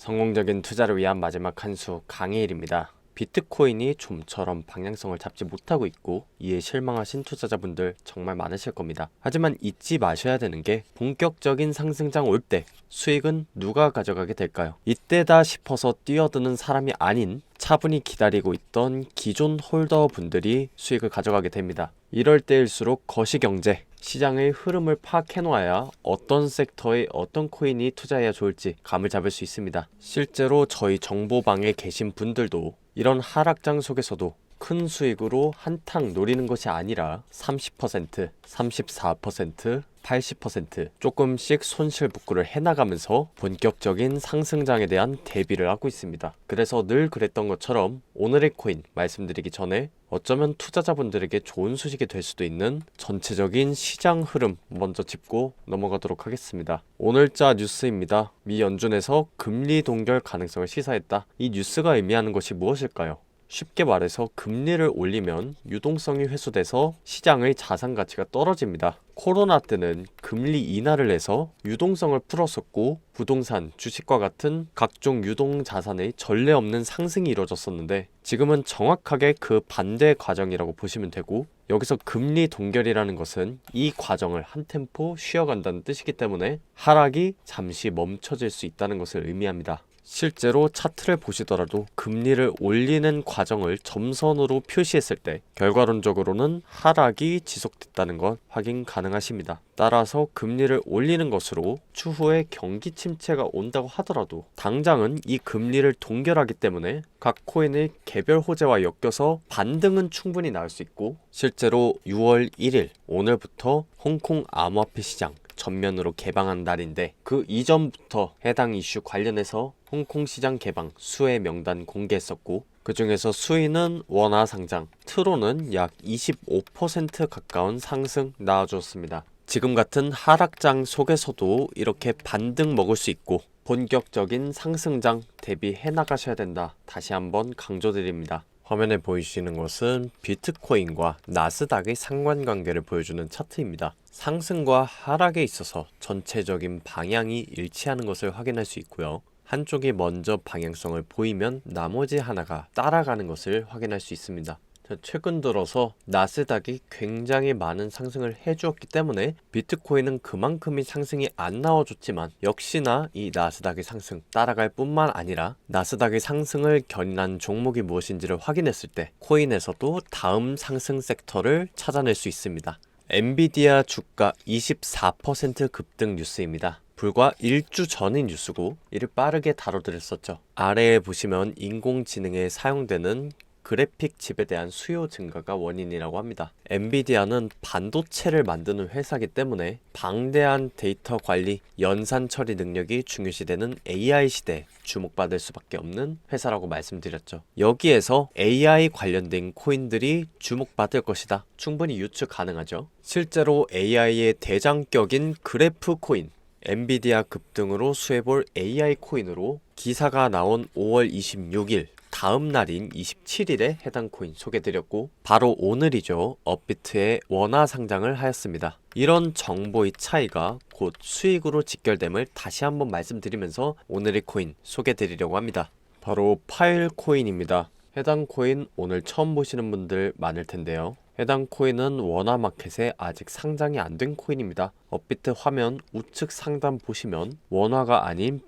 성공적인 투자를 위한 마지막 한 수 강해일입니다. 비트코인이 좀처럼 방향성을 잡지 못하고 있고 이에 실망하신 투자자분들 정말 많으실 겁니다. 하지만 잊지 마셔야 되는 게 본격적인 상승장 올 때 수익은 누가 가져가게 될까요? 이때다 싶어서 뛰어드는 사람이 아닌 차분히 기다리고 있던 기존 홀더분들이 수익을 가져가게 됩니다. 이럴 때일수록 거시경제, 시장의 흐름을 파악해놓아야 어떤 섹터에 어떤 코인이 투자해야 좋을지 감을 잡을 수 있습니다. 실제로 저희 정보방에 계신 분들도 이런 하락장 속에서도 큰 수익으로 한탕 노리는 것이 아니라 30%, 34%, 80% 조금씩 손실복구를 해나가면서 본격적인 상승장에 대한 대비를 하고 있습니다. 그래서 늘 그랬던 것처럼 오늘의 코인 말씀드리기 전에 어쩌면 투자자분들에게 좋은 소식이 될 수도 있는 전체적인 시장 흐름 먼저 짚고 넘어가도록 하겠습니다. 오늘자 뉴스입니다. 미 연준에서 금리 동결 가능성을 시사했다. 이 뉴스가 의미하는 것이 무엇일까요? 쉽게 말해서 금리를 올리면 유동성이 회수돼서 시장의 자산 가치가 떨어집니다. 코로나 때는 금리 인하를 해서 유동성을 풀었었고 부동산, 주식과 같은 각종 유동 자산의 전례 없는 상승이 이루어졌었는데 지금은 정확하게 그 반대 과정이라고 보시면 되고 여기서 금리 동결이라는 것은 이 과정을 한 템포 쉬어간다는 뜻이기 때문에 하락이 잠시 멈춰질 수 있다는 것을 의미합니다. 실제로 차트를 보시더라도 금리를 올리는 과정을 점선으로 표시했을 때 결과론적으로는 하락이 지속됐다는 것 확인 가능하십니다. 따라서 금리를 올리는 것으로 추후에 경기 침체가 온다고 하더라도 당장은 이 금리를 동결하기 때문에 각 코인의 개별 호재와 엮여서 반등은 충분히 나올 수 있고 실제로 6월 1일 오늘부터 홍콩 암호화폐 시장 전면으로 개방한 날인데 그 이전부터 해당 이슈 관련해서 홍콩 시장 개방 수혜 명단 공개했었고 그 중에서 수위는 원화 상장, 트로는 약 25% 가까운 상승 나와주었습니다. 지금 같은 하락장 속에서도 이렇게 반등 먹을 수 있고 본격적인 상승장 대비해 나가셔야 된다. 다시 한번 강조드립니다. 화면에 보이시는 것은 비트코인과 나스닥의 상관관계를 보여주는 차트입니다. 상승과 하락에 있어서 전체적인 방향이 일치하는 것을 확인할 수 있고요. 한쪽이 먼저 방향성을 보이면 나머지 하나가 따라가는 것을 확인할 수 있습니다. 최근 들어서 나스닥이 굉장히 많은 상승을 해주었기 때문에 비트코인은 그만큼의 상승이 안 나와줬지만 역시나 이 나스닥의 상승 따라갈 뿐만 아니라 나스닥의 상승을 견인한 종목이 무엇인지를 확인했을 때 코인에서도 다음 상승 섹터를 찾아낼 수 있습니다. 엔비디아 주가 24% 급등 뉴스입니다. 불과 1주 전의 뉴스고 이를 빠르게 다뤄드렸었죠. 아래에 보시면 인공지능에 사용되는 그래픽 칩에 대한 수요 증가가 원인이라고 합니다. 엔비디아는 반도체를 만드는 회사이기 때문에 방대한 데이터 관리, 연산 처리 능력이 중요시되는 AI 시대에 주목받을 수밖에 없는 회사라고 말씀드렸죠. 여기에서 AI 관련된 코인들이 주목받을 것이다. 충분히 유추 가능하죠. 실제로 AI의 대장격인 그래프 코인, 엔비디아 급등으로 수혜볼 AI 코인으로 기사가 나온 5월 26일 다음 날인 27일에 해당 코인 소개드렸고 바로 오늘이죠. 업비트의 원화 상장을 하였습니다. 이런 정보의 차이가 곧 수익으로 직결됨을 다시 한번 말씀드리면서 오늘의 코인 소개드리려고 합니다. 바로 파일 코인입니다. 해당 코인 오늘 처음 보시는 분들 많을 텐데요. 해당 코인은 원화 마켓에 아직 상장이 안 된 코인입니다. 업비트 화면 우측 상단 보시면 원화가 아닌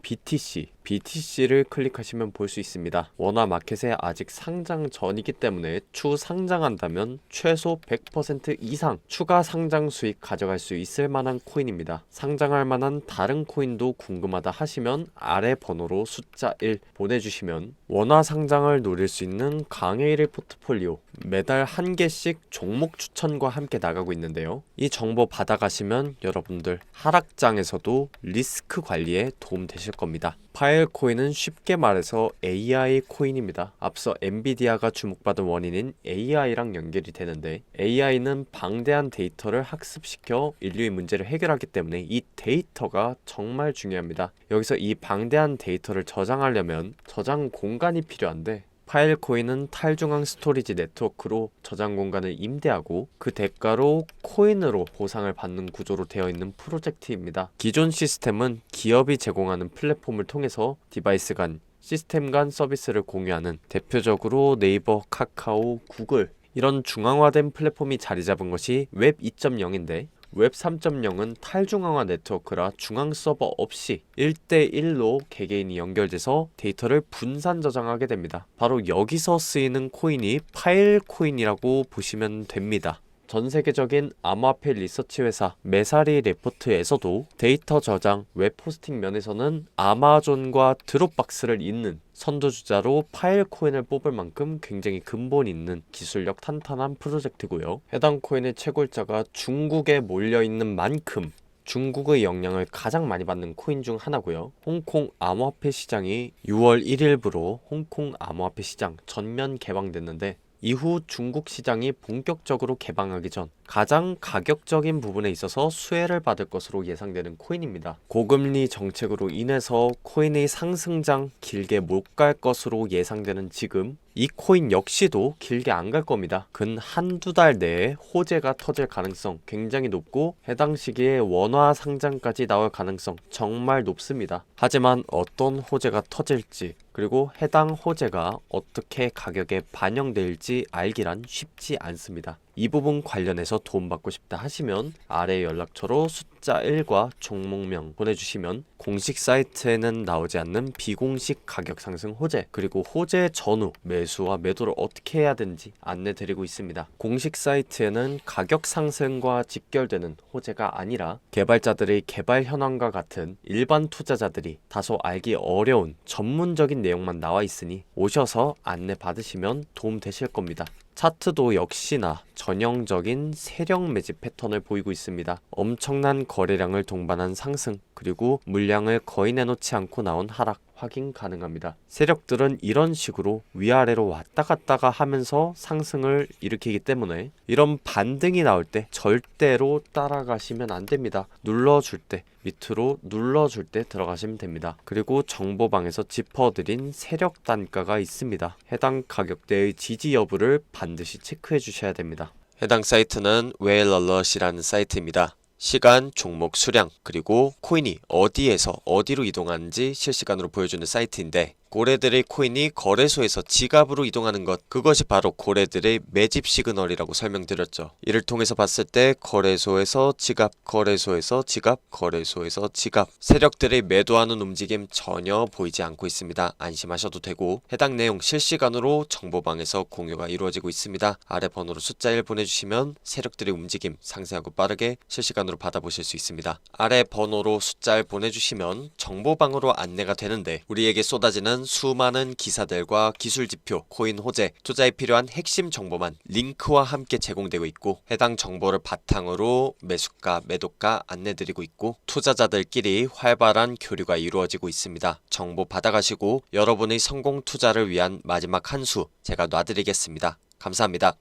BTC를 클릭하시면 볼 수 있습니다. 원화 마켓에 아직 상장 전이기 때문에 추후 상장한다면 최소 100% 이상 추가 상장 수익 가져갈 수 있을 만한 코인입니다. 상장할 만한 다른 코인도 궁금하다 하시면 아래 번호로 숫자 1 보내주시면 원화 상장을 노릴 수 있는 강해일의 포트폴리오 매달 한 개씩 종목 추천과 함께 나가고 있는데요. 이 정보 받아가시면 여러분들 하락장에서도 리스크 관리에 도움 되실 겁니다. 파일 코인은 쉽게 말해서 AI 코인입니다. 앞서 엔비디아가 주목받은 원인인 AI랑 연결이 되는데 AI는 방대한 데이터를 학습시켜 인류의 문제를 해결하기 때문에 이 데이터가 정말 중요합니다. 여기서 이 방대한 데이터를 저장하려면 저장 공간이 필요한데 파일 코인은 탈중앙 스토리지 네트워크로 저장 공간을 임대하고 그 대가로 코인으로 보상을 받는 구조로 되어 있는 프로젝트입니다. 기존 시스템은 기업이 제공하는 플랫폼을 통해서 디바이스 간, 시스템 간 서비스를 공유하는 대표적으로 네이버, 카카오, 구글 이런 중앙화된 플랫폼이 자리 잡은 것이 웹 2.0인데 웹 3.0은 탈중앙화 네트워크라 중앙 서버 없이 1대1로 개개인이 연결돼서 데이터를 분산 저장하게 됩니다. 바로 여기서 쓰이는 코인이 파일 코인이라고 보시면 됩니다. 전 세계적인 암호화폐 리서치 회사 메사리 레포트에서도 데이터 저장, 웹 호스팅 면에서는 아마존과 드롭박스를 잇는 선두주자로 파일 코인을 뽑을 만큼 굉장히 근본 있는 기술력 탄탄한 프로젝트고요. 해당 코인의 채굴자가 중국에 몰려있는 만큼 중국의 영향을 가장 많이 받는 코인 중 하나고요. 홍콩 암호화폐 시장이 6월 1일부로 홍콩 암호화폐 시장 전면 개방됐는데 이후 중국 시장이 본격적으로 개방하기 전 가장 가격적인 부분에 있어서 수혜를 받을 것으로 예상되는 코인입니다. 고금리 정책으로 인해서 코인의 상승장 길게 못 갈 것으로 예상되는 지금 이 코인 역시도 길게 안 갈 겁니다. 근 한두 달 내에 호재가 터질 가능성 굉장히 높고 해당 시기에 원화 상장까지 나올 가능성 정말 높습니다. 하지만 어떤 호재가 터질지 그리고 해당 호재가 어떻게 가격에 반영될지 알기란 쉽지 않습니다. 이 부분 관련해서 도움받고 싶다 하시면 아래 연락처로 숫자 1과 종목명 보내주시면 공식 사이트에는 나오지 않는 비공식 가격 상승 호재 그리고 호재 전후 매수와 매도를 어떻게 해야 되는지 안내드리고 있습니다. 공식 사이트에는 가격 상승과 직결되는 호재가 아니라 개발자들의 개발 현황과 같은 일반 투자자들이 다소 알기 어려운 전문적인 내용만 나와 있으니 오셔서 안내 받으시면 도움 되실 겁니다. 차트도 역시나 전형적인 세력 매집 패턴을 보이고 있습니다. 엄청난 거래량을 동반한 상승 그리고 물량을 거의 내놓지 않고 나온 하락 확인 가능합니다. 세력들은 이런 식으로 위아래로 왔다 갔다가 하면서 상승을 일으키기 때문에 이런 반등이 나올 때 절대로 따라가시면 안 됩니다. 눌러줄 때 밑으로 눌러줄 때 들어가시면 됩니다. 그리고 정보방에서 짚어드린 세력 단가가 있습니다. 해당 가격대의 지지 여부를 반드시 체크해 주셔야 됩니다. 해당 사이트는 웨일얼럿이라는 사이트입니다. 시간, 종목 수량, 그리고 코인이 어디에서 어디로 이동하는지 실시간으로 보여주는 사이트인데 고래들의 코인이 거래소에서 지갑으로 이동하는 것 그것이 바로 고래들의 매집 시그널이라고 설명드렸죠. 이를 통해서 봤을 때 거래소에서 지갑, 거래소에서 지갑, 거래소에서 지갑 세력들의 매도하는 움직임 전혀 보이지 않고 있습니다. 안심하셔도 되고 해당 내용 실시간으로 정보방에서 공유가 이루어지고 있습니다. 아래 번호로 숫자 1 보내주시면 세력들의 움직임 상세하고 빠르게 실시간으로 받아보실 수 있습니다. 아래 번호로 숫자 1 보내주시면 정보방으로 안내가 되는데 우리에게 쏟아지는 수많은 기사들과 기술지표, 코인 호재, 투자에 필요한 핵심 정보만 링크와 함께 제공되고 있고 해당 정보를 바탕으로 매수가, 매도가 안내드리고 있고 투자자들끼리 활발한 교류가 이루어지고 있습니다. 정보 받아가시고 여러분의 성공 투자를 위한 마지막 한 수 제가 놔드리겠습니다. 감사합니다.